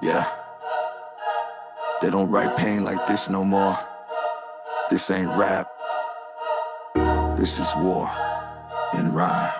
Yeah. They don't write pain like this no more. This ain't rap. This is war in rhyme.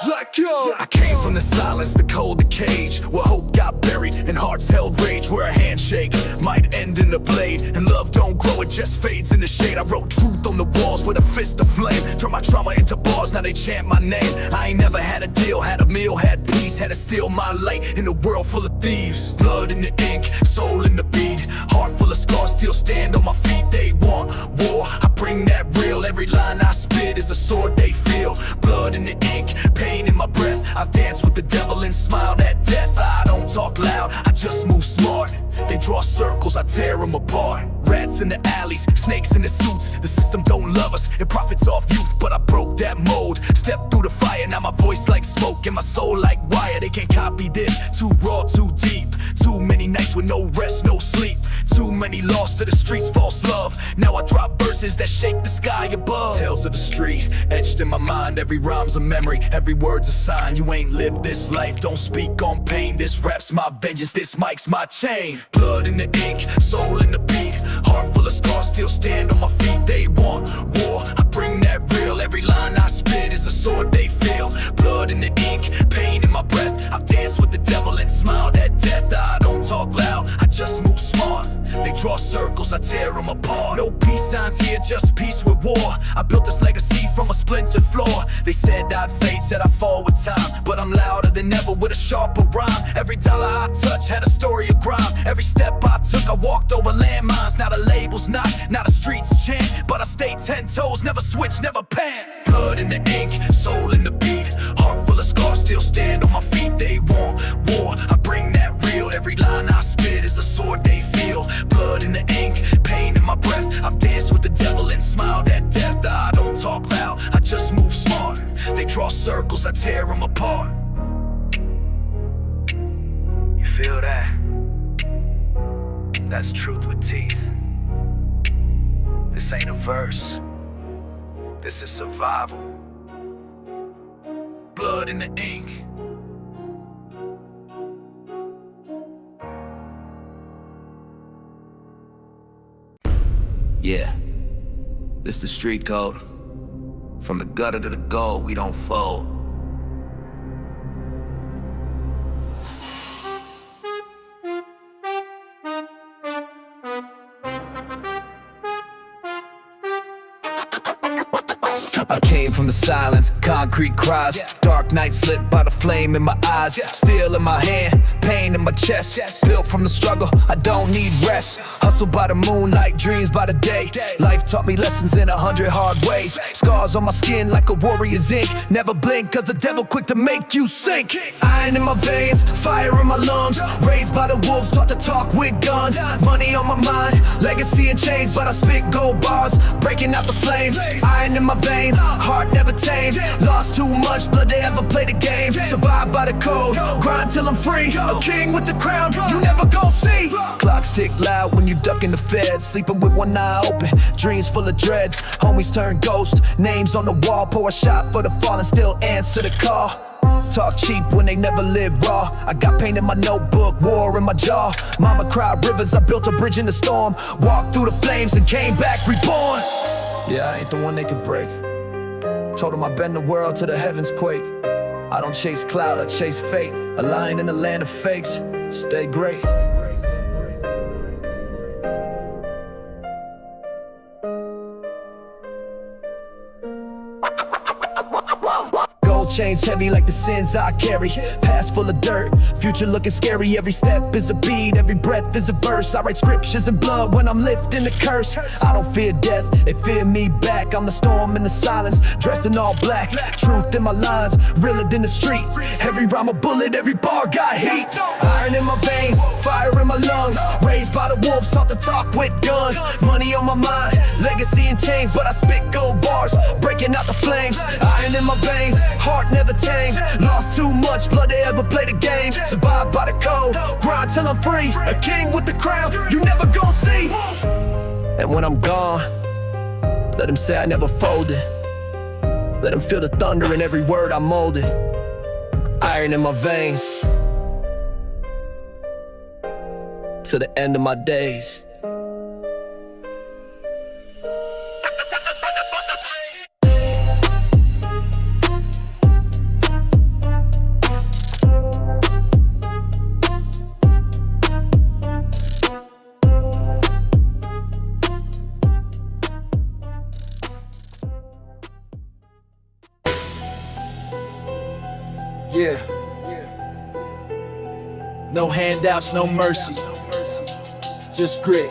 I came from the silence, the cold, the cage, where hope got buried and hearts held rage, where a handshake might end in a blade, and love don't grow, it just fades in the shade. I wrote truth on the walls with a fist of flame, turned my trauma into bars, now they chant my name. I ain't never had a deal, had a meal, had peace, had to steal my light in a world full of thieves. Blood in the ink, soul in the beat, heart full of scars, still stand on my feet. They want war, I bring that real, every line I spit is a sword they feel. Blood in the ink, pain in my breath, I've danced with the devil and smiled at death. I don't talk loud, I just move smart. They draw circles, I tear them apart. Rats in the alleys, snakes in the suits. The system don't love us, it profits off youth, but I broke that mold. Stepped through the fire, now my voice like smoke and my soul like wire. They can't copy this, too raw, too deep. Too many nights with no rest, no sleep. Too many lost to the streets, false love. Now I drop verses that shake the sky above. Tales of the street, etched in my mind. Every rhyme's a memory, every word's a sign. You ain't lived this life, don't speak on pain. This rap's my vengeance, this mic's my chain. Blood in the ink, soul in the beat, heart full of scars, still stand on my feet. They want war, I bring that real, every line I spit is a sword they feel. Blood in the ink, pain in my breath, I've danced with the devil and smiled at death. I don't talk loud, I just move smart. They draw circles, I tear them apart. No peace signs here, just peace with war. I built this legacy from a splintered floor. They said I'd fade, said I'd fall with time, but I'm louder than ever with a sharper rhyme. Every dollar I touch had a story of crime. Every step I took, I walked over landmines. Now the label's not a streets chant, but I stay 10 toes, never switch, never pant. Blood in the ink, soul in the beat, heart full of scars, still stand on my feet. They want war, I bring that real, every line I spit is a sword they feel. Blood in the ink, pain in my breath, I've danced with the devil and smiled at death. I don't talk loud, I just move smart. They draw circles, I tear them apart. You feel that? That's truth with teeth. This ain't a verse, this is survival. Blood in the ink. Yeah, this the street code. From the gutter to the goal, we don't fold. I came from the silence, concrete cries, dark nights lit by the flame in my eyes, steel in my hand, pain in my chest, built from the struggle, I don't need rest, hustle by the moonlight, dreams by the day, life taught me lessons in 100 hard ways, scars on my skin like a warrior's ink, never blink cause the devil quick to make you sink, iron in my veins, fire in my lungs, raised by the wolves, taught to talk with guns, money on my mind, legacy in chains, but I spit gold bars, breaking out the flames, iron in my veins, heart never tamed, lost too much blood to ever play the game, survive by the code, grind till I'm free, a king with the crown, you never gon' see. Clocks tick loud when you ducking the feds, sleeping with one eye open, dreams full of dreads, homies turn ghost, names on the wall, pour a shot for the fallen, still answer the call. Talk cheap when they never live raw. I got pain in my notebook, war in my jaw. Mama cried rivers, I built a bridge in the storm, walked through the flames and came back reborn. Yeah, I ain't the one they could break. Told him I bend the world till the heavens quake. I don't chase cloud, I chase fate. A lion in the land of fakes, stay great. Chains heavy like the sins I carry, past full of dirt, future looking scary. Every step is a beat, every breath is a verse. I write scriptures in blood when I'm lifting the curse. I don't fear death, they fear me back. I'm the storm in the silence, dressed in all black. Truth in my lines, realer than the street. Every rhyme a bullet, every bar got heat. Iron in my veins, fire in my lungs, raised by the wolves, taught to talk with guns. Money on my mind, legacy in chains, but I spit gold bars, breaking out the flames. Iron in my veins, heart never tamed, lost too much blood to ever play the game, survive by the code, grind till I'm free, a king with the crown, you never gon' see. And when I'm gone, let him say I never folded, let him feel the thunder in every word I molded, iron in my veins. to the end of my days. Yeah. No handouts, no mercy. Just grit.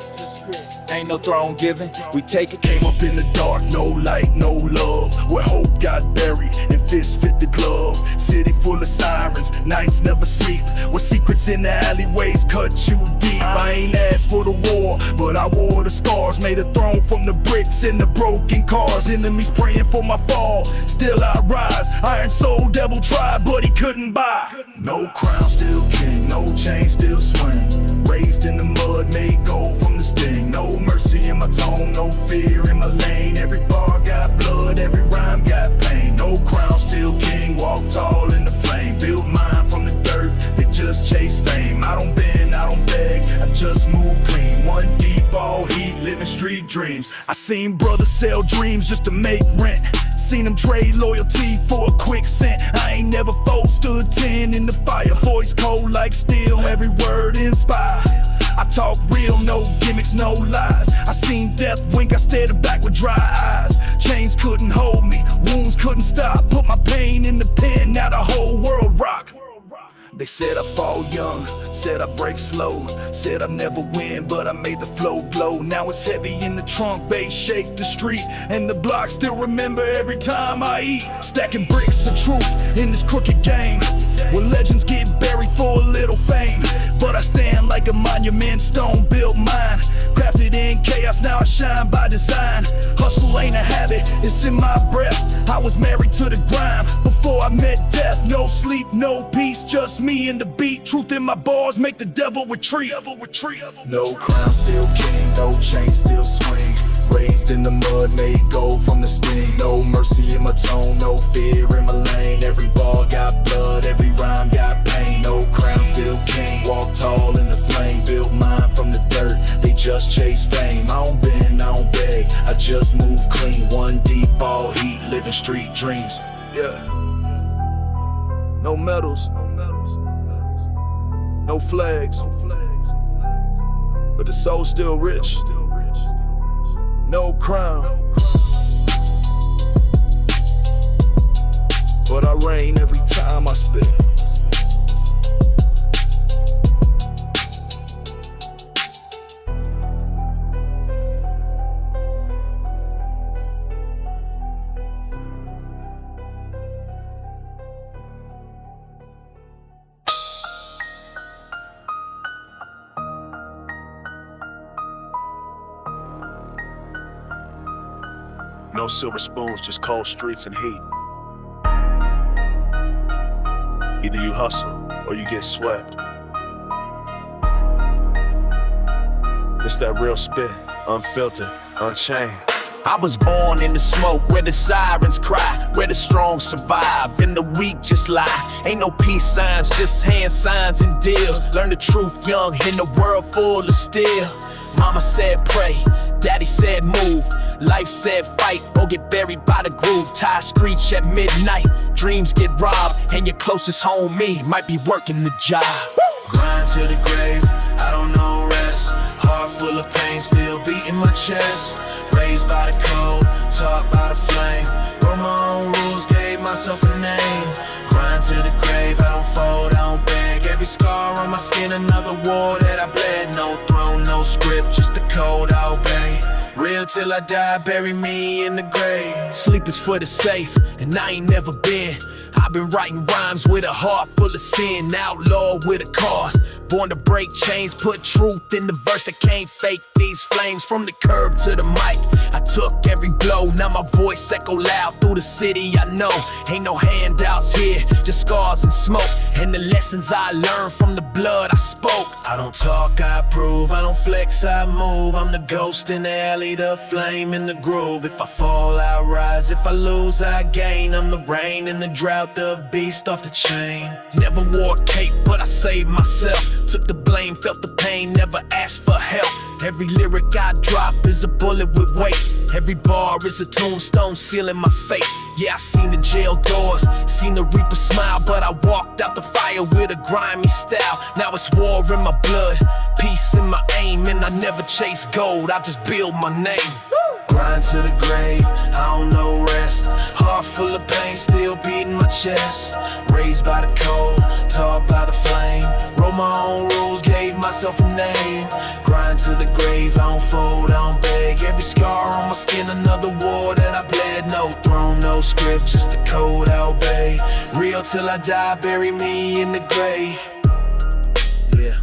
Ain't no throne giving, we take it. Came up in the dark, no light, no love. Where hope got buried and fists fit the glove. City full of sirens, nights never sleep. With secrets in the alleyways cut you deep. I ain't asked for the war, but I wore the scars. Made a throne from the bricks and the broken cars. Enemies praying for my fall, still I rise. Iron soul devil tried, but he couldn't buy. No crown, still king, no chain, still swing. Raised in the mud, made gold from the sting. No mercy in my tone, no fear in my lane. Every bar got blood, every rhyme got pain. No crown, still king, walk tall in the flame. Build mine from the dirt, they just chase fame. I don't bend, I don't beg, I just move clean. One deep, all heat, living street dreams. I seen brothers sell dreams just to make rent. Seen them trade loyalty for a quick cent. I ain't never stood 10 in the fire. Voice cold like steel, every word inspired. I talk real, no gimmicks, no lies. I seen death wink, I stared back with dry eyes. Chains couldn't hold me, wounds couldn't stop. Put my pain in the pen, now the whole world rock. They said I fall young, said I break slow. Said I never win, but I made the flow glow. Now it's heavy in the trunk, bass shake the street. And the block still remember every time I eat. Stacking bricks of truth in this crooked game, where legends get buried for a little fame. But I stand like a monument, stone built mine. Crafted in chaos, now I shine by design. Hustle ain't a habit, it's in my breath. I was married to the grind before I met death. No sleep, no peace, just me and the beat. Truth in my bars make the devil retreat. No crown, still king, no chain, still swing. Raised in the mud, made gold from the sting. No mercy in my tone, no fear in my lane. Every bar got blood, every rhyme got pain. No crown, still king, walk tall in the flame. Built mine from the dirt, they just chase fame. I don't bend, I don't beg, I just move clean. One deep, all heat, living street dreams. Yeah. No medals, no flags, but the soul's still rich. No crown, but I reign every time I spit. No silver spoons, just cold streets and heat. Either you hustle or you get swept. It's that real spit, unfiltered, unchained. I was born in the smoke where the sirens cry, where the strong survive and the weak just lie. Ain't no peace signs, just hand signs and deals. Learn the truth young in a world full of steel. Mama said pray, daddy said move. Life said fight or get buried by the groove. Tires screech at midnight, dreams get robbed, and your closest homie might be working the job. Grind to the grave, I don't know rest. Heart full of pain, still beating my chest. Raised by the cold, taught by the flame. Wrote my own rules, gave myself a name. Grind to the grave, I don't fold, I don't beg. Every scar on my skin, another war that I bled. No throne, no script, just the code I obey. Real till I die, bury me in the grave. Sleep is for the safe, and I ain't never been. I've been writing rhymes with a heart full of sin. Outlaw with a cause, born to break chains. Put truth in the verse that can't fake these flames. From the curb to the mic, I took every blow. Now my voice echo loud through the city. I know, ain't no handouts here, just scars and smoke. And the lessons I learned from the blood I spoke. I don't talk, I prove, I don't flex, I move. I'm the ghost in the alley, the flame in the groove. If I fall, I rise, if I lose, I gain. I'm the rain in the drought, the beast off the chain. Never wore a cape, but I saved myself. Took the blame, felt the pain, never asked for help. Every lyric I drop is a bullet with weight. Every bar is a tombstone sealing my fate. Yeah, I seen the jail doors, seen the reaper smile, but I walked out the fire with a grimy style. Now it's war in my blood, peace in my aim, and I never chase gold, I just build my name. Grind to the grave, I don't know rest. Heart full of pain, still beating my chest. Raised by the cold, taught by the flame. Wrote my own rules, gave myself a name. Grind to the grave, I don't fold, I don't beg. Every scar on my skin, another war that I bled. No throne, no script, just the code I obey. Real till I die, bury me in the grave. Yeah,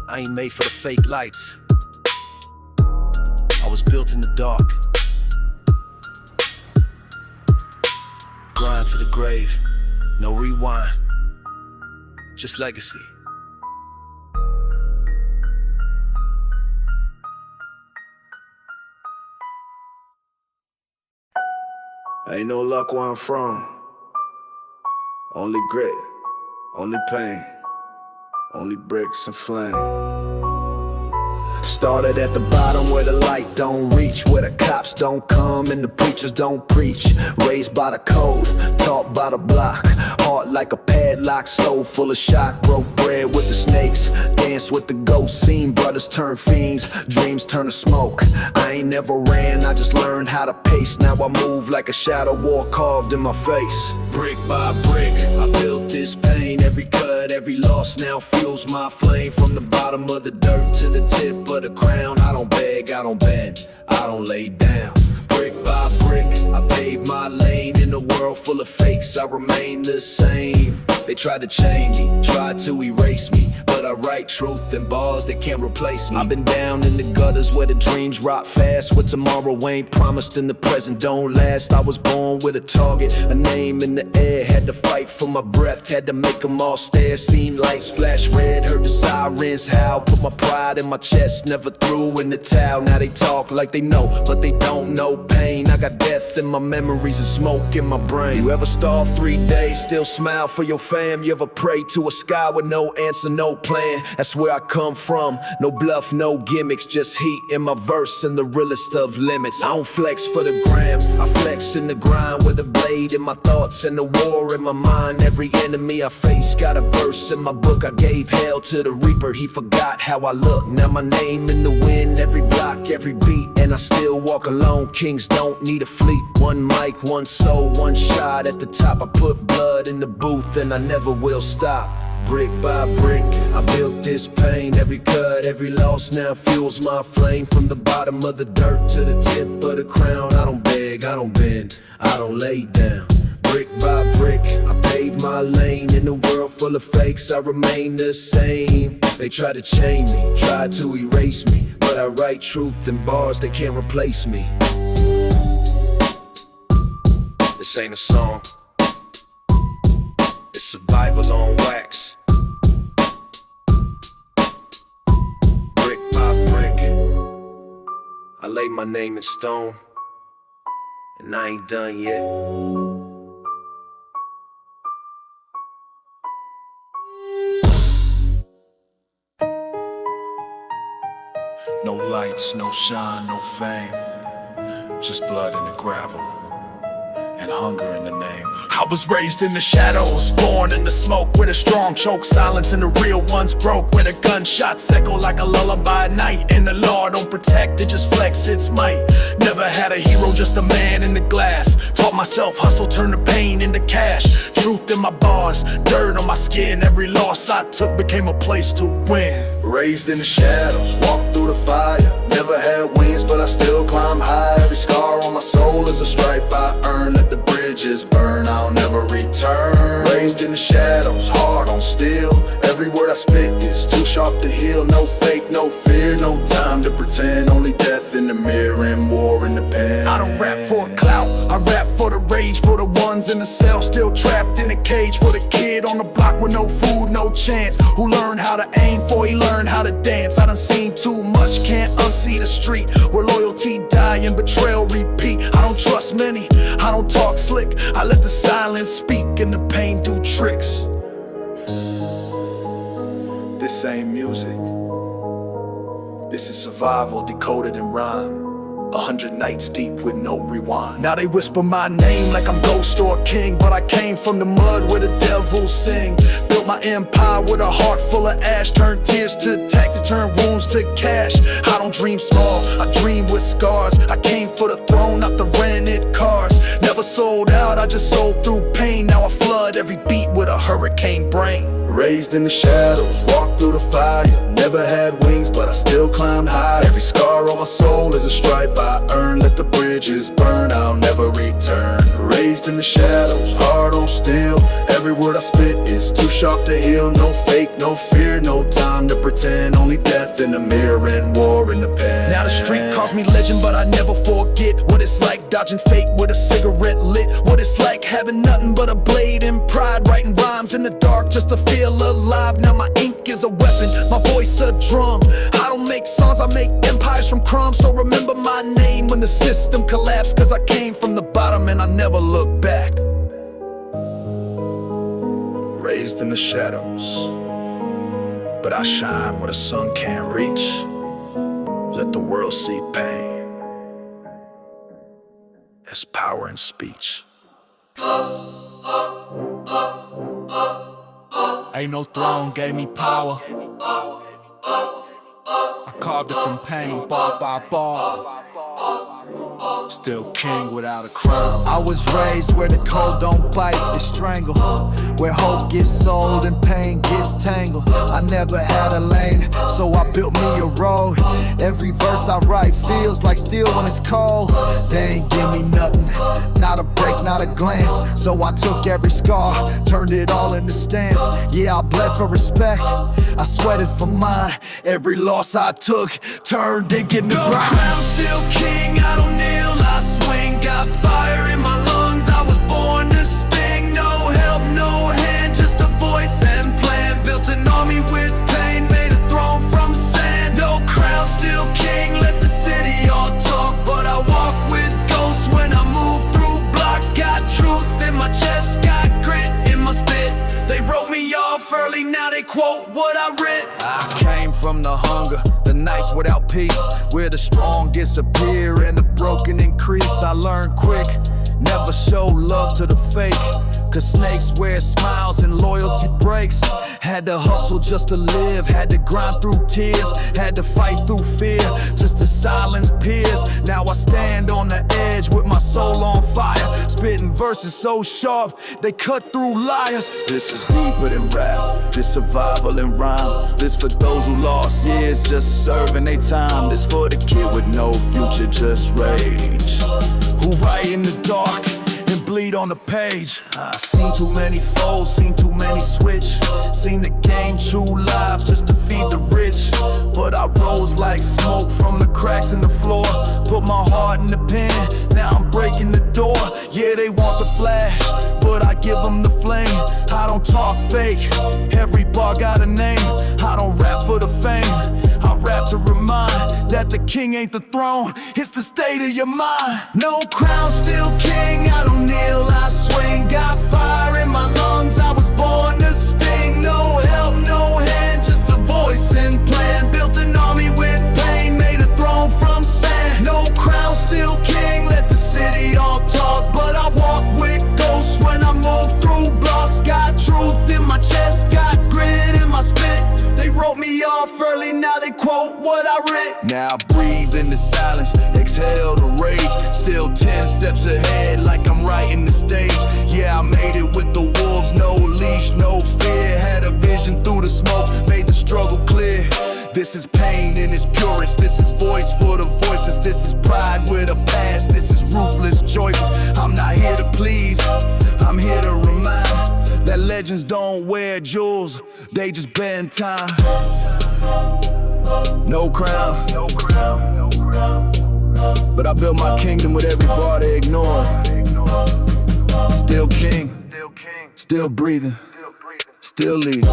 I ain't made for the fake lights. I was built in the dark. Grind to the grave, no rewind, just legacy. Ain't no luck where I'm from. Only grit, only pain, only bricks and flame. Started at the bottom where the light don't reach, where the cops don't come and the preachers don't preach. Raised by the code, taught by the block. Heart like a padlock, soul full of shock. Broke bread with the snakes, danced with the ghosts. Seen brothers turn fiends, dreams turn to smoke. I ain't never ran, I just learned how to pace. Now I move like a shadow war carved in my face. Brick by brick, I built this pain. Every cut, every loss now fuels my flame. From the bottom of the dirt to the tip of the crown, I don't beg, I don't bend, I don't lay down. Brick by brick, I pave my lane. In a world full of fakes, I remain the same. They tried to chain me, tried to erase me, but I write truth in bars that can't replace me. I've been down in the gutters where the dreams rot fast. What tomorrow ain't promised and the present don't last. I was born with a target, a name in the air. Had to fight for my breath, had to make them all stare. Seen lights flash red, heard the sirens howl. Put my pride in my chest, never threw in the towel. Now they talk like they know, but they don't know pain. I got death in my memories and smoke in my brain. You ever starve 3 days, still smile for your family? You ever pray to a sky with no answer, no plan? That's where I come from. No bluff, no gimmicks, just heat in my verse and the realest of limits. I don't flex for the gram, I flex in the grind with a blade in my thoughts and the war in my mind. Every enemy I face got a verse in my book. I gave hell to the reaper, he forgot how I look. Now my name in the wind, every block, every beat, and I still walk alone. Kings don't need a fleet. One mic, one soul, one shot at the top. I put blood in the booth and I never will stop. Brick by brick, I built this pain. Every cut, every loss now fuels my flame. From the bottom of the dirt to the tip of the crown, I don't beg, I don't bend, I don't lay down. Brick by brick, I pave my lane. In a world full of fakes, I remain the same. They try to chain me, try to erase me, but I write truth in bars that can't replace me. This ain't a song, it's survival on wax. Brick by brick, I lay my name in stone, and I ain't done yet. No lights, no shine, no fame, just blood in the gravel and hunger in the name. I was raised in the shadows, born in the smoke, with a strong choke silence and the real ones broke. Where the gunshots echo like a lullaby at night, and the law don't protect, it just flex its might. Never had a hero, just a man in the glass. Taught myself hustle, turn the pain into cash. Truth in my bars, dirt on my skin. Every loss I took became a place to win. Raised in the shadows, walked through the fire. Never had wings, but I still climb high. Every scar on my soul is a stripe I earn. Let the bridges burn, I'll never return. Raised in the shadows, hard on steel. Every word I spit is too sharp to heal. No fake, no fear, no time to pretend. Only death in the mirror and war in the pen. I don't rap for clout, I rap for the rage. For the ones in the cell, still trapped in a cage. For the kid on the block with no food, no chance. Who learned how to aim before he learned how to dance. I done seen too much, can't unsee the street where loyalty die and betrayal repeat. I don't trust many, I don't talk slick. I let the silence speak and the pain do tricks. This ain't music. This is survival decoded in rhyme. 100 nights deep with no rewind. Now they whisper my name like I'm ghost or king, but I came from the mud where the devils sing. Built my empire with a heart full of ash. Turned tears to tactics, turn wounds to cash. I don't dream small, I dream with scars. I came for the throne, not the rented cars. Never sold out, I just sold through pain. Now I flood every beat with a hurricane brain. Raised in the shadows, walked through the fire. Never had wings, but I still climbed high. Every scar on my soul is a stripe I earned. Let the bridges burn, I'll never return. Raised in the shadows, heart on steel. Every word I spit is too sharp to heal. No fake, no fear, no time to pretend. Only death in the mirror and war in the pen. Now the street calls me legend, but I never forget what it's like dodging fate with a cigarette lit. What it's like having nothing but a blade and pride. Writing rhymes in the dark just to feel alive. Now my ink is a weapon, my voice a drum. I don't make songs, I make empires from crumbs. So remember my name when the system collapsed, cause I came from the bottom and I never look back. Raised in the shadows, but I shine where the sun can't reach. Let the world see pain. There's power in speech. Ain't no throne gave me power. I carved it from pain, bar by bar. Still king without a crown. I was raised where the cold don't bite, it strangle. Where hope gets sold and pain gets tangled. I never had a lane, so I built me a road. Every verse I write feels like steel when it's cold. They ain't give me nothing, not a break, not a glance. So I took every scar, turned it all into stance. Yeah, I bled for respect, I sweated for mine. Every loss I took, turned it into grind. I'm still king, I don't kneel, I swing. Got fire in my lungs, I was born to sting. No help, no hand, just a voice and plan. Built an army with pain, made a throne from sand. No crown, still king, let the city all talk. But I walk with ghosts when I move through blocks. Got truth in my chest, got grit in my spit. They wrote me off early, now they quote what I writ. I came from the hunger, the nights without peace, where the strong disappear and the broken increase. I learned quick, never show love to the fake, cause snakes wear smiles and loyalty breaks. Had to hustle just to live, had to grind through tears, had to fight through fear just to silence peers. Now I stand on the edge with my soul on fire, spitting verses so sharp they cut through liars. This is deeper than rap, this survival and rhyme. This for those who lost years just serving their time. This for the kid with no future, just rage, Who write in the dark and bleed on the page. I seen too many foes, seen too many switch. Seen the game true lives just to feed the rich. But I rose like smoke from the cracks in the floor. Put my heart in the pen, now I'm breaking the door. Yeah, they want the flash, but I give them the flame. I don't talk fake, every bar got a name. I don't rap for the fame, I rap to remind that the king ain't the throne, it's the state of your mind. No crown, still king, I don't kneel, I swing. Got fire in my lungs, I was born to sting. No help, no hand, just a voice and plan. Built an army with pain, made a throne from sand. No crown, still king, let the city all talk. But I walk with ghosts when I move through blocks. Got truth in my chest, got grit in my spit. They wrote me off early, now they quote what I writ. Now I breathe in the silence, exhale the rage. Still 10 steps ahead like I'm writing the stage. Yeah, I made it with the wolves, no leash, no fear. Had a vision through the smoke, made the struggle clear. This is pain in its purest, this is voice for the voiceless. This is pride with a past, this is ruthless choices. I'm not here to please, I'm here to remind that legends don't wear jewels, they just bend time. No crown, no crown, no crown. But I built my kingdom with every bar they ignore. Still king, still breathing, still leading.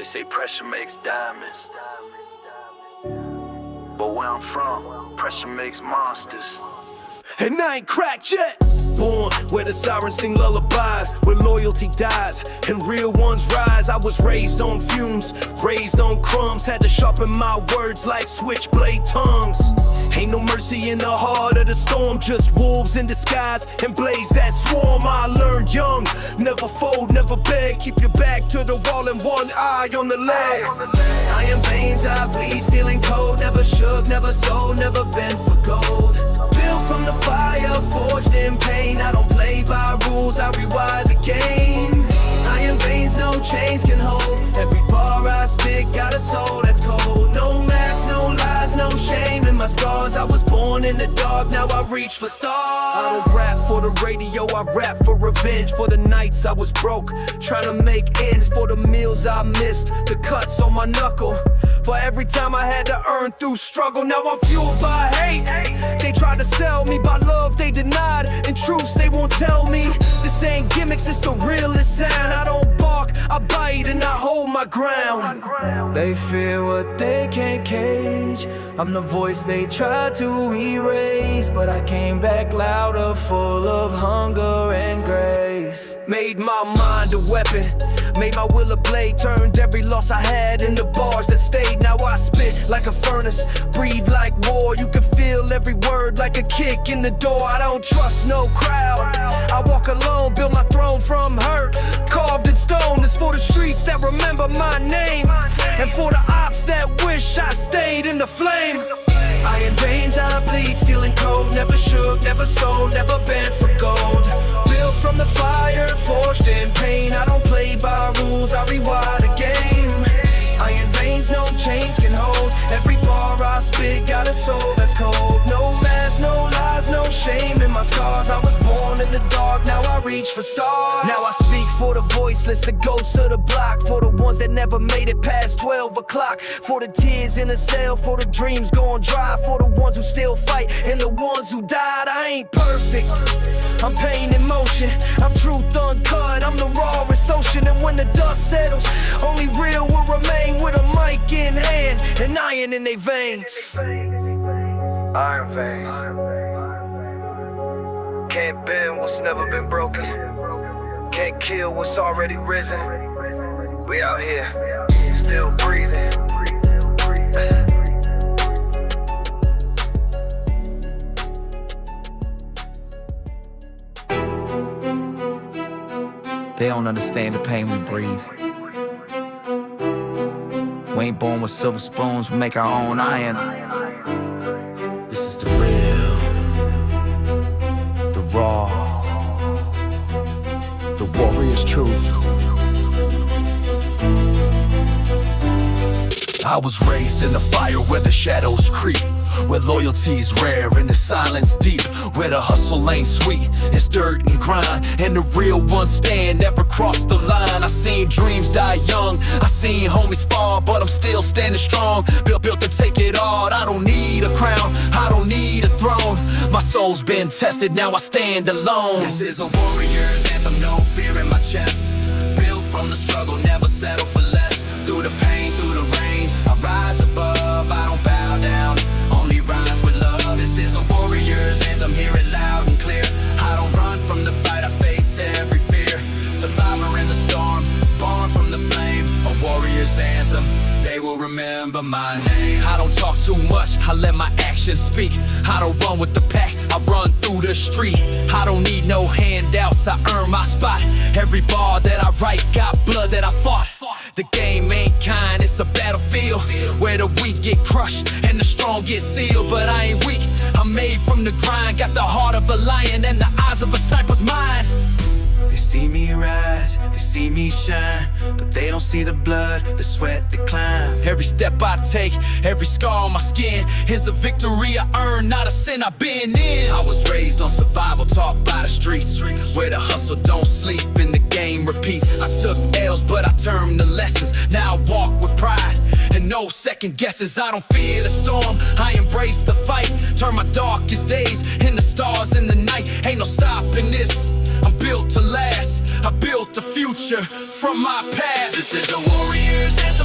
They say pressure makes diamonds, but where I'm from, pressure makes monsters. And I ain't cracked yet. Born where the sirens sing lullabies, where loyalty dies and real ones rise. I was raised on fumes, raised on crumbs, had to sharpen my words like switchblade tongues. Ain't no mercy in the heart of the storm, just wolves in disguise and blaze that swarm. I learned young, never fold, never beg. Keep your back to the wall and one eye on the leg. Iron veins, I bleed, stealing cold. Never shook, never sold, never been for gold. Built from the fire, forged in pain. I don't play by rules, I rewire the game. Iron veins, no chains can hold. Every bar I spit got a soul that's cold. No mask, no lies, no shame in my scars. I was born in the dark, now I reach for stars. I don't rap for the radio, I rap for revenge. For the nights I was broke, trying to make ends. For the meals I missed, the cuts on my knuckle. For every time I had to earn through struggle. Now I'm fueled by hate. They tried to sell me by love they denied, and truths they won't tell me. This ain't gimmicks, it's the realest sound. I don't bark, I bite and I hold my ground. They fear what they can't cage. I'm the voice they tried to erase, but I came back louder, full of hunger and grace. Made my mind a weapon, made my will a blade. Turned every loss I had into bars that stayed. Now I spit like a furnace, breathe like war. You can feel every word like a kick in the door. I don't trust no crowd, I walk alone, build my throne from hurt. Carved in stone, it's for the streets that remember my name, and for the ops that wish I stayed in the flame. Iron veins, I bleed, stealing cold. Never shook, never sold, never bent for gold. Built from the fire, forged in pain. I don't play by rules, I rewire the game. Iron veins, no chains can hold. Every bar I spit got a soul that's cold. No mask, no lies, no shame in my scars. I was born in the dark, now I reach for stars. Now I speak for the voiceless, the ghosts of the block. For the ones that never made it past 12 o'clock. For the tears in the cell, for the dreams going dry. For the ones who still fight and the ones who died. I ain't perfect, I'm pain in motion. I'm truth uncut, I'm the rawest ocean. And when the dust settles, only real will remain with a mic in hand and iron in their veins. Iron vein. Can't bend what's never been broken. Can't kill what's already risen. We out here, still breathing. They don't understand the pain we breathe. We ain't born with silver spoons, we make our own iron. This is the real, the raw, the warrior's truth. I was raised in the fire where the shadows creep, where loyalty's rare and the silence deep, where the hustle ain't sweet, it's dirt and grind, and the real ones stand, never cross the line. I seen dreams die young, I seen homies fall, but I'm still standing strong, built to take it all. I don't need a crown, I don't need a throne, my soul's been tested, now I stand alone. This is a warrior's anthem, no fear in my chest, built from the struggle, never settle for less. Through the pain, through the rain, I rise above, I don't bow down, only rise with love. This is a warrior's anthem, hear it loud and clear. I don't run from the fight, I face every fear. Survivor in the storm, born from the flame. A warrior's anthem, they will remember my name. I don't talk too much, I let my actions speak. I don't run with the pack, I run through the street. I don't need no handouts, I earn my spot. Every bar that I write got blood that I fought. The game ain't kind, it's a battlefield where the weak get crushed and the strong get sealed. But I ain't weak, I'm made from the grind. Got the heart of a lion and the eyes of a sniper's mind. They see me rise, they see me shine, but they don't see the blood, the sweat, the climb. Every step I take, every scar on my skin is a victory I earned, not a sin I've been in. I was raised on survival, taught by the streets, where the hustle don't sleep and the game repeats. I took L's, but I turned the lessons. Now I walk with pride and no second guesses. I don't fear the storm, I embrace the fight. Turn my darkest days into stars in the night. Ain't no stopping this, I'm built to last. I built a future from my past. This is a warrior's anthem.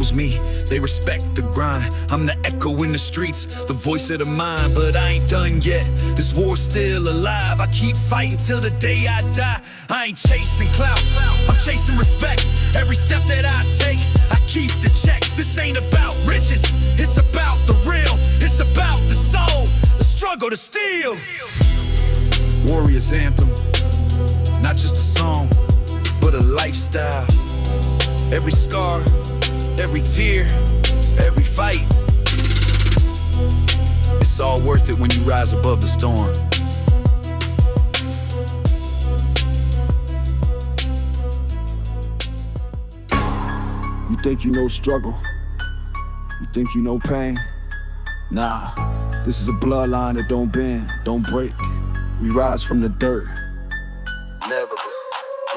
knows me, they respect the grind. I'm the echo in the streets, the voice of the mind. But I ain't done yet, this war's still alive. I keep fighting till the day I die. I ain't chasing clout, I'm chasing respect. Every step that I take, I keep the check. This ain't about riches, it's about the real. It's about the soul, the struggle to steal. Warrior's anthem, not just a song, but a lifestyle. Every scar, every tear, every fight, it's all worth it when you rise above the storm. You think you know struggle? You think you know pain? Nah, this is a bloodline that don't bend, don't break. We rise from the dirt. Never was,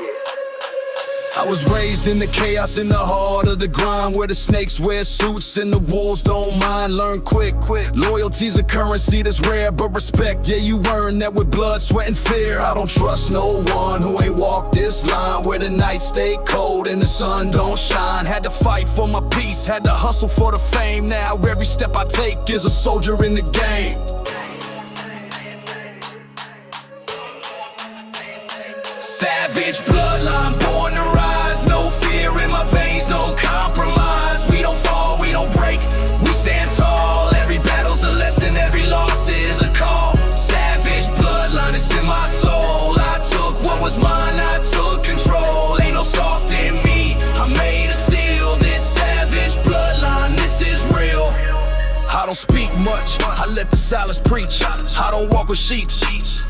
yeah. I was raised in the chaos, in the heart of the grind, where the snakes wear suits and the wolves don't mind. Learn quick. Loyalty's a currency that's rare, but respect, yeah, you earn that with blood, sweat, and fear. I don't trust no one who ain't walked this line, where the nights stay cold and the sun don't shine. Had to fight for my peace, had to hustle for the fame. Now every step I take is a soldier in the game. Savage bloodline, born to rise. No fear in my veins, no compromise. We don't fall, we don't break, we stand tall. Every battle's a lesson, every loss is a call. Savage bloodline is in my soul. I took what was mine, I took control. Ain't no soft in me, I'm made of steel. This savage bloodline, this is real. I don't speak much, I let the silence preach. I don't walk with sheep,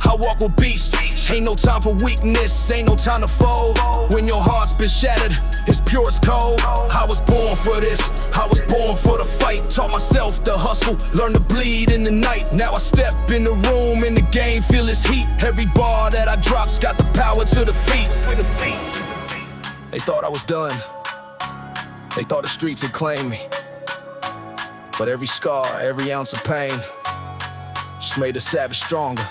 I walk with beasts. Ain't no time for weakness, ain't no time to fold. When your heart's been shattered, it's pure as cold. I was born for this, I was born for the fight. Taught myself to hustle, learn to bleed in the night. Now I step in the room, in the game, feel its heat. Every bar that I drop's got the power to defeat. They thought I was done, they thought the streets had claimed me. But every scar, every ounce of pain just made a savage stronger.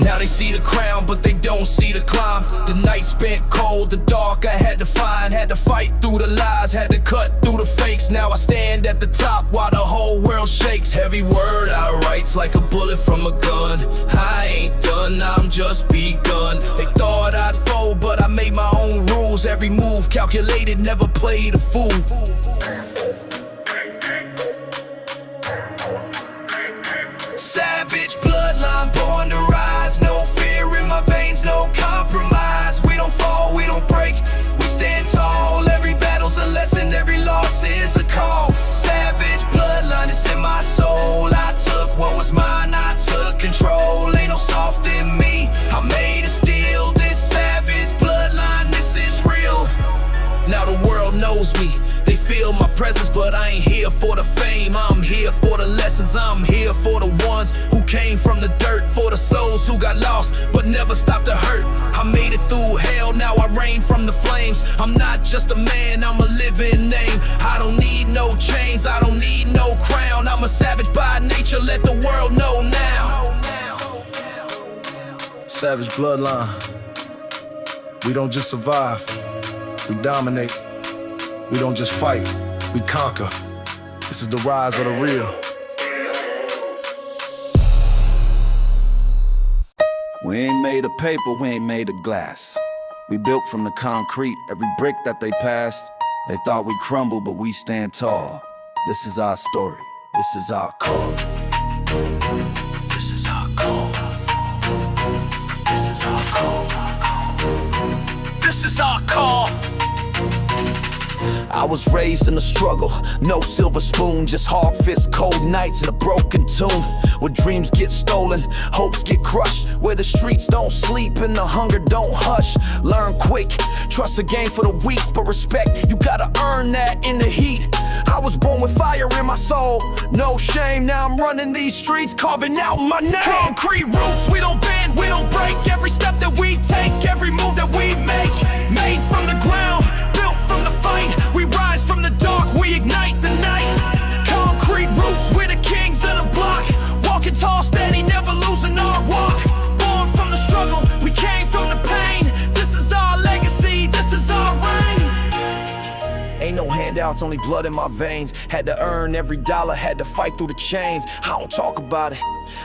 Now they see the crown, but they don't see the climb. The night spent cold, the dark I had to find. Had to fight through the lies, had to cut through the fakes. Now I stand at the top while the whole world shakes. Every word I write's like a bullet from a gun. I ain't done, I'm just begun. They thought I'd fold, but I made my own rules. Every move calculated, never played a fool. Savage bloodline, born to rise. No fear in my veins, no compromise. We don't fall, we don't break, we stand tall. Every battle's a lesson, every loss is a call. Savage bloodline is in my soul. I took what was mine, I took control. Ain't no soft in me, I'm made of steel. This savage bloodline, this is real. Now the world knows me, they feel my presence, but I ain't here for the fame. I'm here for the lessons, I'm here for the ones who came from the dirt. For the souls who got lost, but never stopped to hurt. I made it through hell, now I reign from the flames. I'm not just a man, I'm a living name. I don't need no chains, I don't need no crown. I'm a savage by nature, let the world know now. Savage bloodline, we don't just survive, we dominate. We don't just fight, we conquer. This is the rise of the real. We ain't made of paper, we ain't made of glass. We built from the concrete, every brick that they passed. They thought we'd crumble, but we stand tall. This is our story, this is our call. This is our call. This is our call. This is our call. I was raised in the struggle, no silver spoon, just hard fist, cold nights and a broken tune. Where dreams get stolen, hopes get crushed, where the streets don't sleep and the hunger don't hush. Learn quick, trust the game for the weak, but respect, you gotta earn that in the heat. I was born with fire in my soul, no shame, now I'm running these streets, carving out my name. Concrete roots, we don't bend, we don't break. Every step that we take, every move that we make, made from the ground, built from the fight. We rise from the dark, we ignite the night. Concrete roots, we're the kings of the block. Walking tall, steady, never losing our walk. Born from the struggle, we came from the pain. This is our legacy, this is our reign. handouts, only blood in my veins. Had to earn every dollar, had to fight through the chains. I don't talk about it,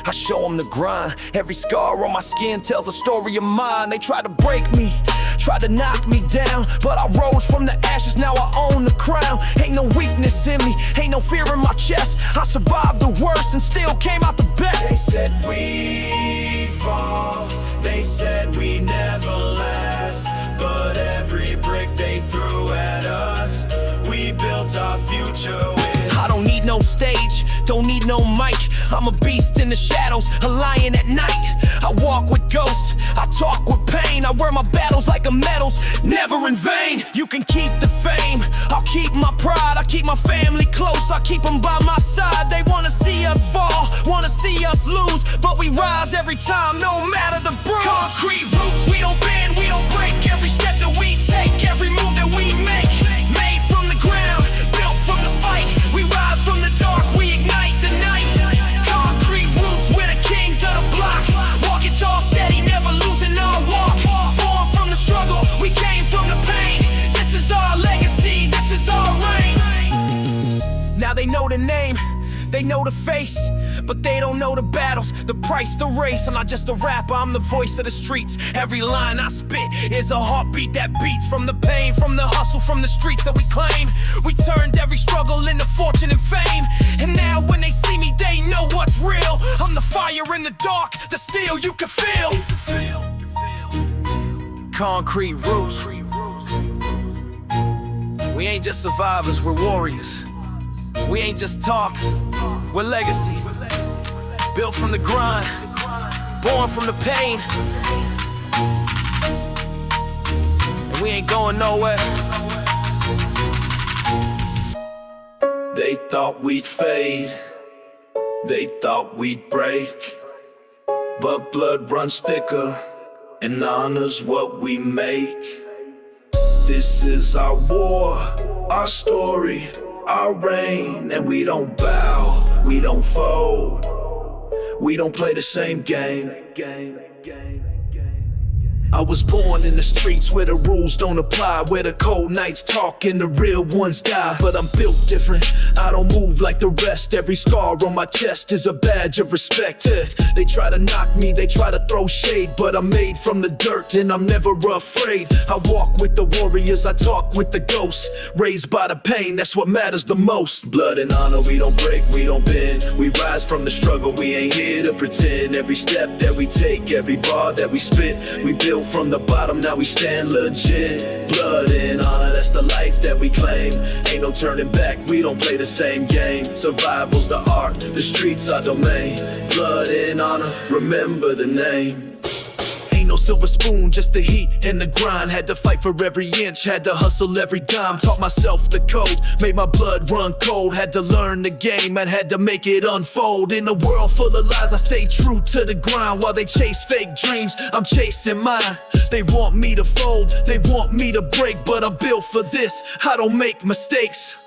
I show them the grind. Every scar on my skin tells a story of mine. They tried to break me, tried to knock me down, but I rose from the ashes, now I own the crown. Ain't no weakness in me, ain't no fear in my chest. I survived the worst and still came out the best. They said we'd fall, they said we never last, but every brick they threw at us, we built our future with. I don't need no stage, don't need no mic. I'm a beast in the shadows, a lion at night. I walk with ghosts, I talk with pain. I wear my battles like a medals, never in vain. You can keep the fame, I'll keep my pride. I keep my family close, I keep them by my side. They wanna see us fall, wanna see us lose, but we rise every time, no matter the bruise. Concrete roots, we don't bend, we don't break. Every step that we take, every move that we make, made from the ground, built from the fight. We rise from the dark, we ignite the night. Concrete roots, we're the kings of the block. Walking tall, steady, never losing our walk. Born from the struggle, we came from the pain. This is our legacy, this is our reign. Now they know the name, they know the face, but they don't know the battles, the price, the race. I'm not just a rapper, I'm the voice of the streets. Every line I spit is a heartbeat that beats. From the pain, from the hustle, from the streets that we claim. We turned every struggle into fortune and fame. And now when they see me, they know what's real. I'm the fire in the dark, the steel you can feel. Concrete roots. We ain't just survivors, we're warriors. We ain't just talk, we're legacy. Built from the grind, born from the pain. And we ain't going nowhere. They thought we'd fade, they thought we'd break, but blood runs thicker and honor's what we make. This is our war, our story, our reign, and we don't bow, we don't fold, we don't play the same game. I was born in the streets where the rules don't apply, where the cold nights talk and the real ones die. But I'm built different, I don't move like the rest. Every scar on my chest is a badge of respect. They try to knock me, they try to throw shade, but I'm made from the dirt and I'm never afraid. I walk with the warriors, I talk with the ghosts. Raised by the pain, that's what matters the most. Blood and honor, we don't break, we don't bend. We rise from the struggle, we ain't here to pretend. Every step that we take, every bar that we spit, we build from the bottom, now we stand legit. Blood and honor, that's the life that we claim. Ain't no turning back, we don't play the same game. Survival's the art, the streets our domain. Blood and honor, remember the name. Ain't no silver spoon, just the heat and the grind. Had to fight for every inch, had to hustle every dime. Taught myself the code, made my blood run cold. Had to learn the game, and had to make it unfold. In a world full of lies, I stay true to the grind. While they chase fake dreams, I'm chasing mine. They want me to fold, they want me to break, but I'm built for this, I don't make mistakes.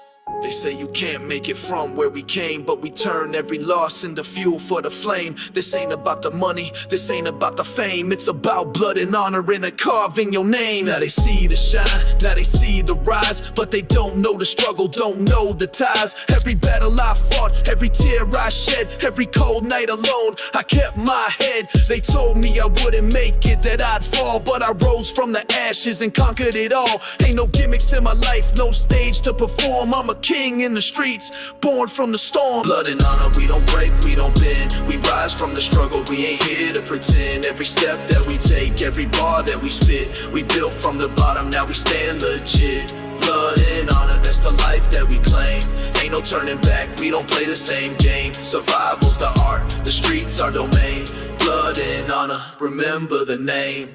They say you can't make it from where we came, but we turn every loss into fuel for the flame. This ain't about the money, this ain't about the fame. It's about blood and honor and a carving your name. Now they see the shine, now they see the rise, but they don't know the struggle, don't know the ties. Every battle I fought, every tear I shed, every cold night alone, I kept my head. They told me I wouldn't make it, that I'd fall, but I rose from the ashes and conquered it all. Ain't no gimmicks in my life, no stage to perform. I'm a king in the streets, born from the storm. Blood and honor, we don't break, we don't bend. We rise from the struggle, we ain't here to pretend. Every step that we take, every bar that we spit, we built from the bottom, now we stand legit. Blood and honor, that's the life that we claim. Ain't no turning back, we don't play the same game. Survival's the art, the streets our domain. Blood and honor, remember the name.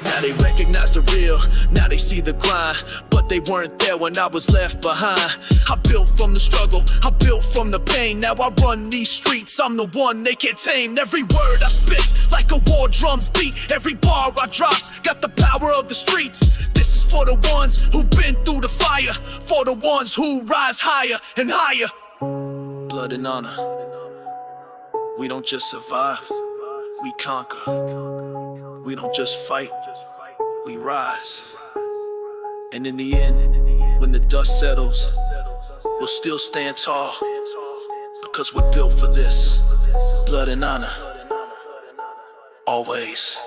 Now they recognize the real, now they see the grind, but they weren't there when I was left behind. I built from the struggle, I built from the pain. Now I run these streets, I'm the one they can't tame. Every word I spit, like a war drum's beat. Every bar I drops, got the power of the streets. This is for the ones who've been through the fire, for the ones who rise higher and higher. Blood and honor, we don't just survive, we conquer. We don't just fight, we rise. And in the end, when the dust settles, we'll still stand tall, because we're built for this. Blood and honor, always.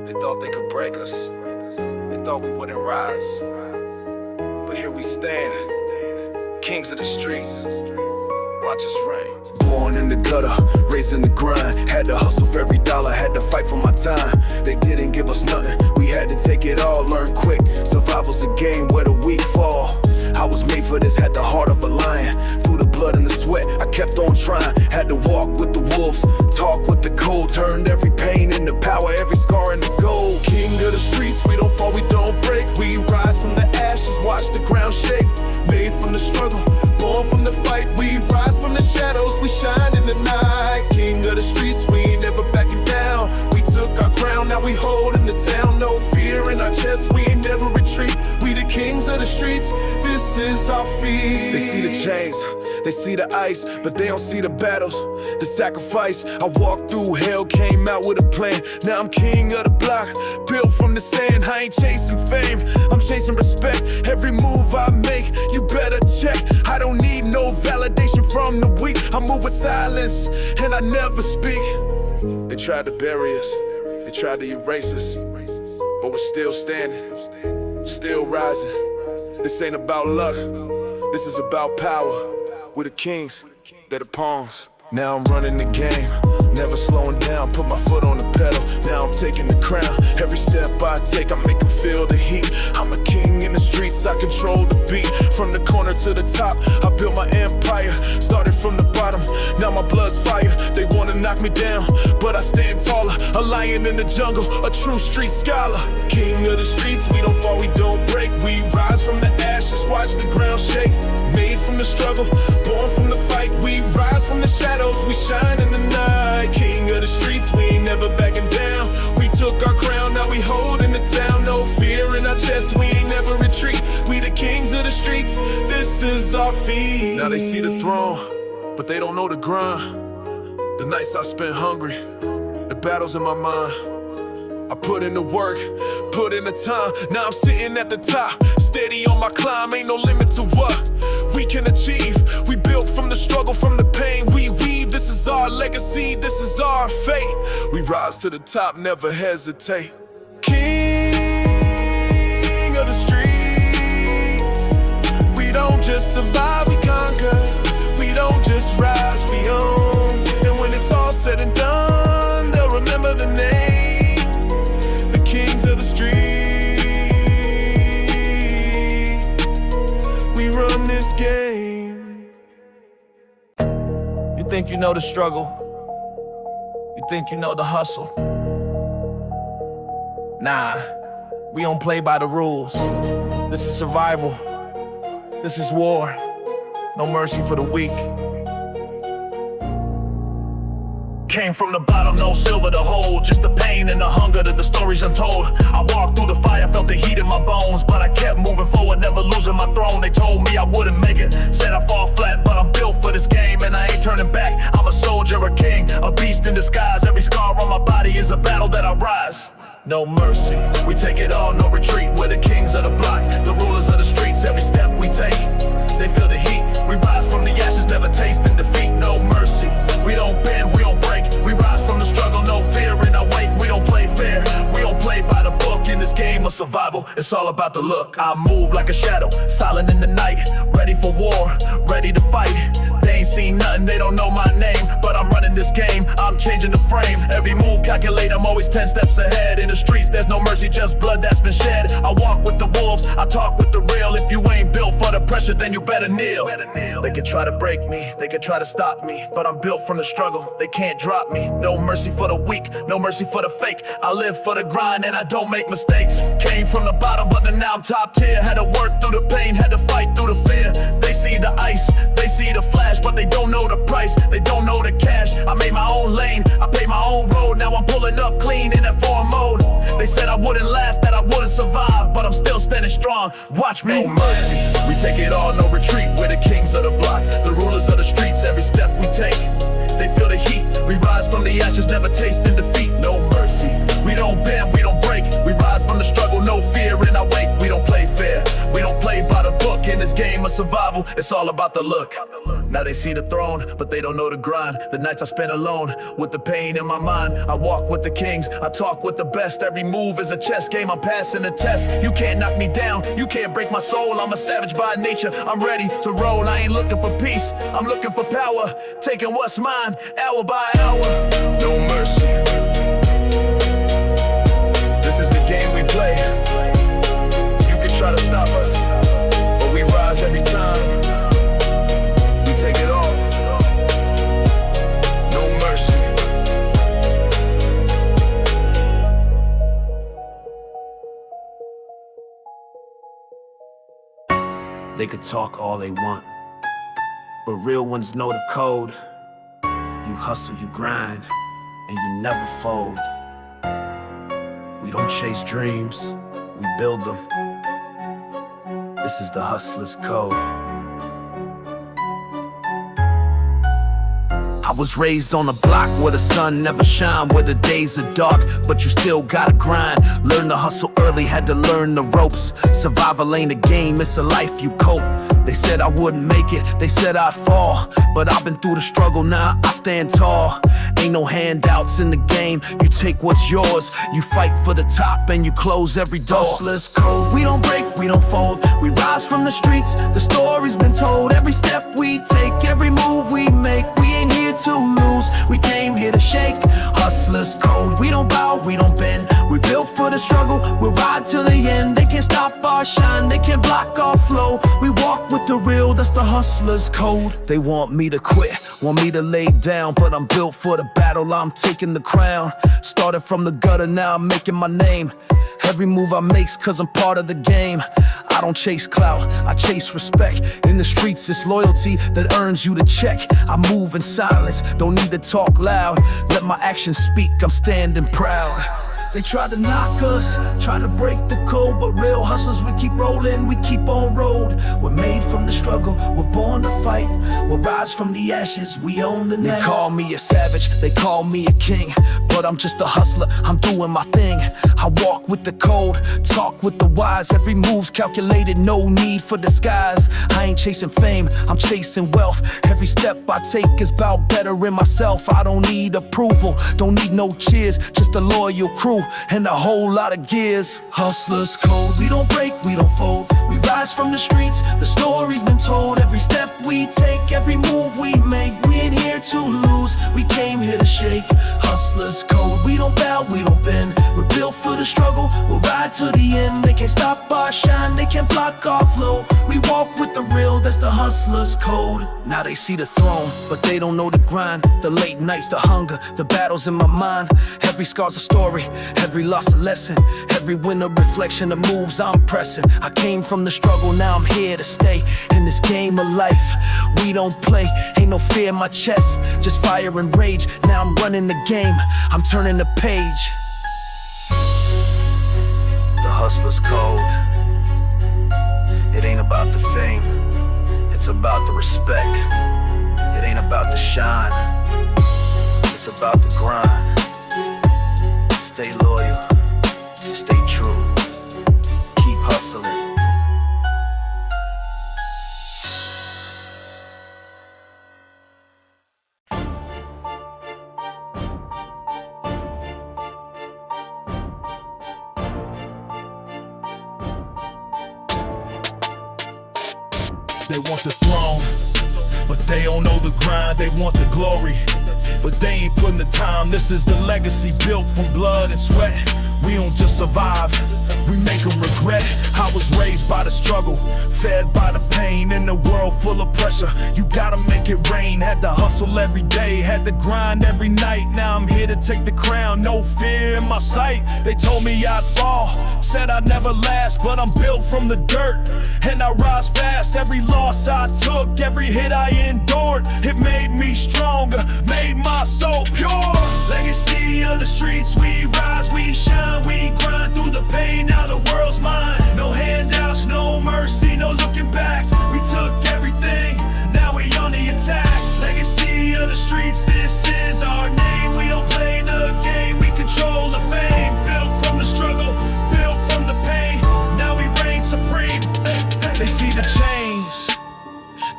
They thought they could break us. They thought we wouldn't rise. But here we stand, kings of the streets. Watch us reign. Born in the gutter, raised in the grind. Had to hustle for every dollar, had to fight for my time. They didn't give us nothing, we had to take it all. Learn quick, survival's a game where the weak fall. I was made for this, had the heart of a lion. Through the blood and the sweat, I kept on trying. Had to walk with the wolves, talk with the cold. Turned every pain into power, every scar into gold. King of the streets, we don't fall, we don't break. We rise from the ashes, watch the ground shake. Made from the struggle, born from the fight. We rise from the shadows, we shine in the night. King of the streets, we ain't never backing down. We took our crown, now we holding the town. No fear in our chest, we ain't never retreat. We the kings of the streets, this is our feet. They see the chains, they see the ice, but they don't see the battles, the sacrifice. I walked through hell, came out with a plan. Now I'm king of the block, built from the sand. I ain't chasing fame, I'm chasing respect. Every move I make, you better check. I don't need no validation from the weak. I move with silence, and I never speak. They tried to bury us, they tried to erase us, but we're still standing, still rising. This ain't about luck, this is about power. We're the kings, they're the pawns. Now I'm running the game, never slowing down. Put my foot on the pedal, now I'm taking the crown. Every step I take, I make them feel the heat. I'm a king in the streets, I control the beat. From the corner to the top, I built my empire. Started from the bottom, now my blood's fire. They wanna knock me down, but I stand taller. A lion in the jungle, a true street scholar. King of the streets, we don't fall, we don't break. We rise from the ashes, watch the ground shake. Made from the struggle, born from the fight. We rise from the shadows, we shine in the night. King of the streets, we ain't never backing down. We took our crown, now we holding the town. No fear in our chest, we ain't never retreat. We the kings of the streets, this is our feet. Now they see the throne, but they don't know the grind. The nights I spent hungry, the battles in my mind. I put in the work, put in the time. Now I'm sitting at the top, steady on my climb. Ain't no limit to what we can achieve. We built from the struggle, from the pain we weave. This is our legacy, this is our fate. We rise to the top, never hesitate. King of the streets, we don't just survive, we conquer. We don't just rise, we own. And when it's all said and done, they'll remember the name. Of the street, we run this game. You think you know the struggle, you think you know the hustle. Nah, we don't play by the rules. This is survival, this is war. No mercy for the weak. Came from the bottom, no silver to hold. Just the pain and the hunger that the stories untold. I walked through the fire, felt the heat in my bones, but I kept moving forward, never losing my throne. They told me I wouldn't make it, said I fall flat, but I'm built for this game and I ain't turning back. I'm a soldier, a king, a beast in disguise. Every scar on my body is a battle that I rise. No mercy, we take it all, no retreat. We're the kings of the block, the rulers of the streets. Every step we take, they feel the heat. We rise from the ashes, never tasting defeat. No mercy, we don't bend, we don't break. We rise from the struggle, no fear in our wake. We don't play fair, we don't play by the book. In this game of survival, it's all about the look. I move like a shadow, silent in the night. Ready for war, ready to fight. They ain't seen nothing, they don't know my name, but I'm running this game, I'm changing the frame. Every move calculate, I'm always 10 steps ahead. In the streets, there's no mercy, just blood that's been shed. I walk with the wolves, I talk with the real. If you ain't built for the pressure, then you better kneel. They can try to break me, they can try to stop me, but I'm built from the struggle, they can't drop me. No mercy for the weak, no mercy for the fake. I live for the grind and I don't make mistakes. Came from the bottom, but then now I'm top tier. Had to work through the pain, had to fight through the fear. They see the ice, they see the flash, but they don't know the price, they don't know the cash. I made my own lane, I paved my own road, now I'm pulling up clean in that foreign mode. They said I wouldn't last, that I wouldn't survive, but I'm still standing strong, watch me. No mercy, we take it all, no retreat. We're the kings of the block, the rulers of the streets. Every step we take, they feel the heat. We rise from the ashes, never tasting defeat. No mercy, we don't bend, we don't break. We rise from the struggle, no fear in our wake. We don't play fair, we don't play by the book. In this game of survival, it's all about the look. Now they see the throne, but they don't know the grind. The nights I spend alone, with the pain in my mind. I walk with the kings, I talk with the best. Every move is a chess game, I'm passing the test. You can't knock me down, you can't break my soul. I'm a savage by nature, I'm ready to roll. I ain't looking for peace, I'm looking for power. Taking what's mine, hour by hour. No mercy, this is the game we play. You can try to stop us, but we rise every time. We take it all. No mercy. They could talk all they want, but real ones know the code. You hustle, you grind, and you never fold. We don't chase dreams, we build them. This is the hustler's code. I was raised on a block where the sun never shine, where the days are dark, but you still gotta grind. Learn to hustle early, had to learn the ropes. Survival ain't a game, it's a life you cope. They said I wouldn't make it, they said I'd fall, but I've been through the struggle, now I stand tall. Ain't no handouts in the game, you take what's yours. You fight for the top and you close every door. Hustler's code, we don't break, we don't fold. We rise from the streets, the story's been told. Every step we take, every move we make, we ain't here to lose, we came here to shake. Hustler's code, we don't bow, we don't bend. We built for the struggle, we'll ride till the end. They can't stop our shine, they can't block our flow. We walk with the real, that's the hustler's code. They want me to quit, want me to lay down, but I'm built for the battle, I'm taking the crown. Started from the gutter, now I'm making my name. Every move I make's cause I'm part of the game. I don't chase clout, I chase respect. In the streets it's loyalty that earns you the check. I move in silence, don't need to talk loud. Let my actions speak, I'm standing proud. They try to knock us, try to break the code, but real hustlers, we keep rolling, we keep on road. We're made from the struggle, we're born to fight. We'll rise from the ashes, we own the night. They call me a savage, they call me a king, but I'm just a hustler, I'm doing my thing. I walk with the code, talk with the wise. Every move's calculated, no need for disguise. I ain't chasing fame, I'm chasing wealth. Every step I take is about bettering myself. I don't need approval, don't need no cheers, just a loyal crew and a whole lot of gears. Hustler's code, we don't break, we don't fold. We rise from the streets, the story's been told. Every step we take, every move we make, we ain't here to lose, we came here to shake. Hustler's code, we don't bow, we don't bend. We're built for the struggle, we'll ride to the end. They can't stop our shine, they can't block our flow. We walk with the real, that's the hustler's code. Now they see the throne, but they don't know the grind. The late nights, the hunger, the battles in my mind. Every scar's a story, every loss a lesson. Every win a reflection of moves I'm pressing. I came from the struggle, now I'm here to stay. In this game of life, we don't play. Ain't no fear in my chest, just fire and rage. Now I'm running the game, I'm turning the page. The hustler's code. It ain't about the fame, it's about the respect. It ain't about the shine, it's about the grind. Stay loyal, stay true, keep hustling. They want the throne, but they don't know the grind. They want the glory, but they ain't putting the time. This is the legacy built from blood and sweat. We don't just survive, we make them regret. I was raised by the struggle, fed by the pain, in a world full of pressure. You gotta make it rain. Had to hustle every day, had to grind every night. Now I'm here to take the crown, no fear in my sight. They told me I'd fall, said I'd never last, but I'm built from the dirt, and I rise fast. Every loss I took, every hit I endured, it made me stronger, made my soul pure. Legacy of the streets, we rise, we shine, we grind through the pain, now the world's mine. No handouts, no mercy, no looking back. We took everything, now we on the attack. Legacy of the streets, this is our name. We don't play the game, we control the fame. Built from the struggle, built from the pain, now we reign supreme. They see the chains,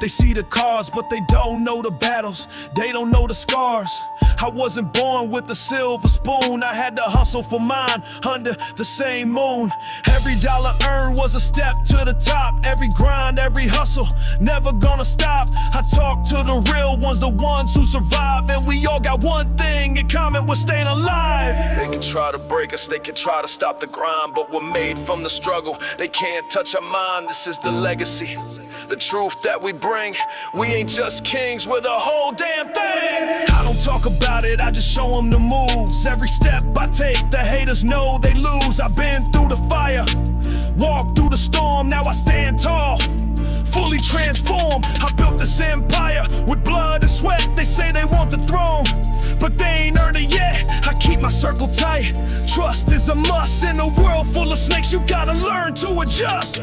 they see the cars, but they don't know the battles, they don't know the scars. I wasn't born with a silver spoon, I had to hustle for mine under the same moon. Every dollar earned was a step to the top. Every grind, every hustle, never gonna stop. I talk to the real ones, the ones who survive, and we all got one thing in common, we're staying alive. They can try to break us, they can try to stop the grind, but we're made from the struggle. They can't touch our mind, this is the legacy, the truth that we bring. We ain't just kings, we're the whole damn thing. I don't talk about it, I just show them the moves. Every step I take, the haters know they lose. I've been through the fire, walked through the storm, now I stand tall, fully transformed. I built this empire with blood and sweat. They say they want the throne, but they ain't earned it yet. I keep my circle tight, trust is a must. In a world full of snakes, you gotta learn to adjust.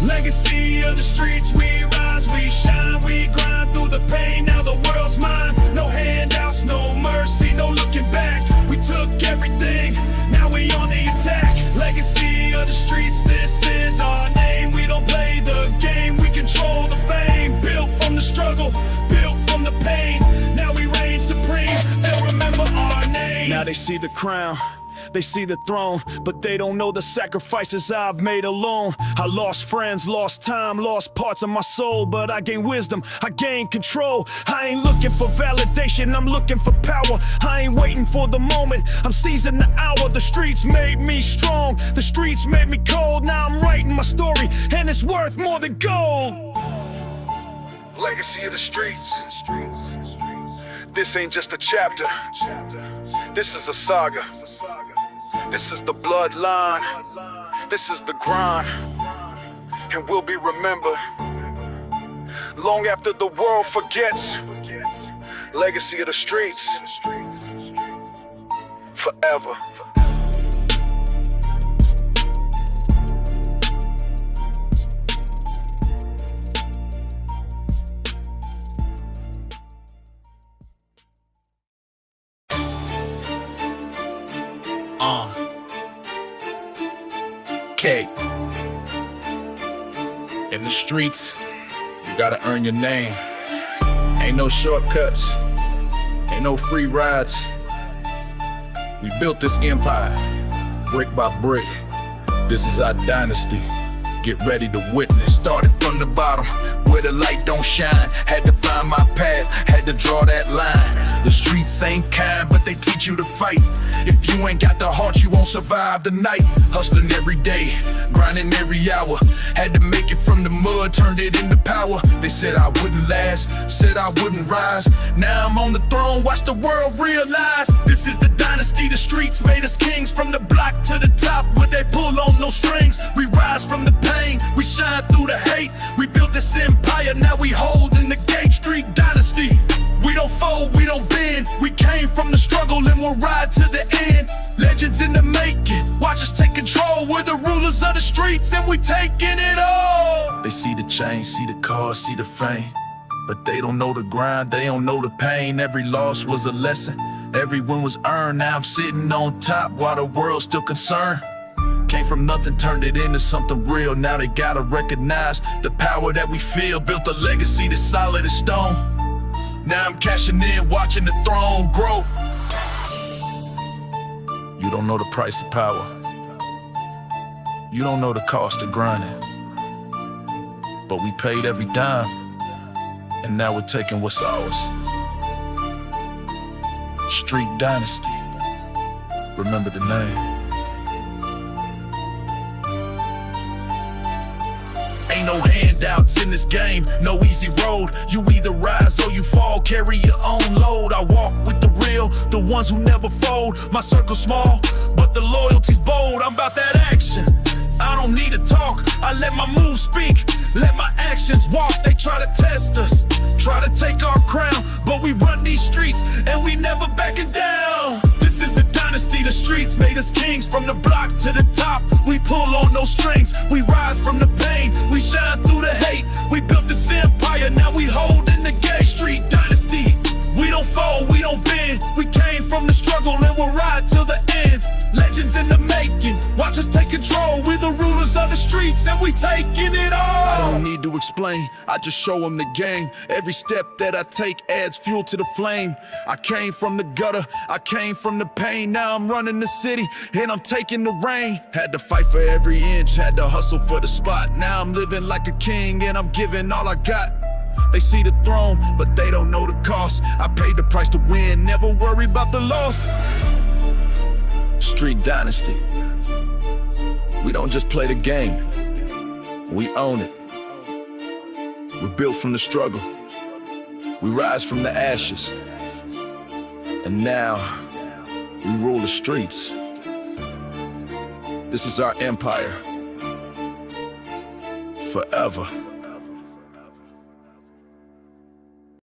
Legacy of the streets, we rise, we shine, we grind through the pain, now the world's mine. No handouts, no mercy, no looking back. We took everything, now we on the attack. Legacy of the streets, this is our name. We don't play the game, we control the fame. Built from the struggle, built from the pain, now we reign supreme. They'll remember our name. Now they see the crown, they see the throne, but they don't know the sacrifices I've made alone. I lost friends, lost time, lost parts of my soul, but I gained wisdom, I gained control. I ain't looking for validation, I'm looking for power. I ain't waiting for the moment, I'm seizing the hour. The streets made me strong, the streets made me cold. Now I'm writing my story, and it's worth more than gold. Legacy of the streets. This ain't just a chapter, this is a saga. This is the bloodline, this is the grind, and will be remembered long after the world forgets. Legacy of the streets, forever. K. In the streets, you gotta earn your name. Ain't no shortcuts, ain't no free rides. We built this empire, brick by brick. This is our dynasty, get ready to witness. Started from the bottom, where the light don't shine. Had to find my path, had to draw that line. The streets ain't kind, but they teach you to fight. If you ain't got the heart, you won't survive the night. Hustling every day, grinding every hour. Had to make it from the mud, turned it into power. They said I wouldn't last, said I wouldn't rise. Now I'm on the throne, watch the world realize. This is the dynasty, the streets made us kings. From the block to the top, where they pull on no strings. We rise from the pain, we shine through the hate. We built this empire, now we hold in the gate. Street dynasty, we don't fold, we don't bend. We came from the struggle and we'll ride to the end. Legends in the making, watch us take control. We're the rulers of the streets and we taking it all. They see the change, see the cars, see the fame, but they don't know the grind, they don't know the pain. Every loss was a lesson, every win was earned. Now I'm sitting on top while the world's still concerned. Came from nothing, turned it into something real. Now they gotta recognize the power that we feel. Built a legacy that's solid as stone. Now I'm cashing in, watching the throne grow. You don't know the price of power. You don't know the cost of grinding. But we paid every dime, and now we're taking what's ours. Street Dynasty, remember the name. handouts in this game, no easy road. You either rise or you fall, carry your own load. I walk with the real, the ones who never fold. My circle's small, but the loyalty's bold. I'm about that action, I don't need to talk. I let my moves speak, let my actions walk. They try to test us, try to take our crown, but we run these streets and we never backing down. This is the dynasty, the streets made us kings. From the block to the top, we pull on those strings. We rise from the pain, we shine through the hate. We built this empire, now we hold in the gate. Street dynasty, we don't fall, we don't bend. We came from the struggle and we'll ride till the end. Legends in the making, watch us take control. We're the rulers of the streets and we taking it all. I don't need to explain, I just show them the game. Every step that I take adds fuel to the flame. I came from the gutter, I came from the pain. Now I'm running the city and I'm taking the reign. Had to fight for every inch, had to hustle for the spot. Now I'm living like a king and I'm giving all I got. They see the throne, but they don't know the cost. I paid the price to win, never worry about the loss. Street dynasty, we don't just play the game, we own it. We're built from the struggle, we rise from the ashes, and now we rule the streets. This is our empire, forever.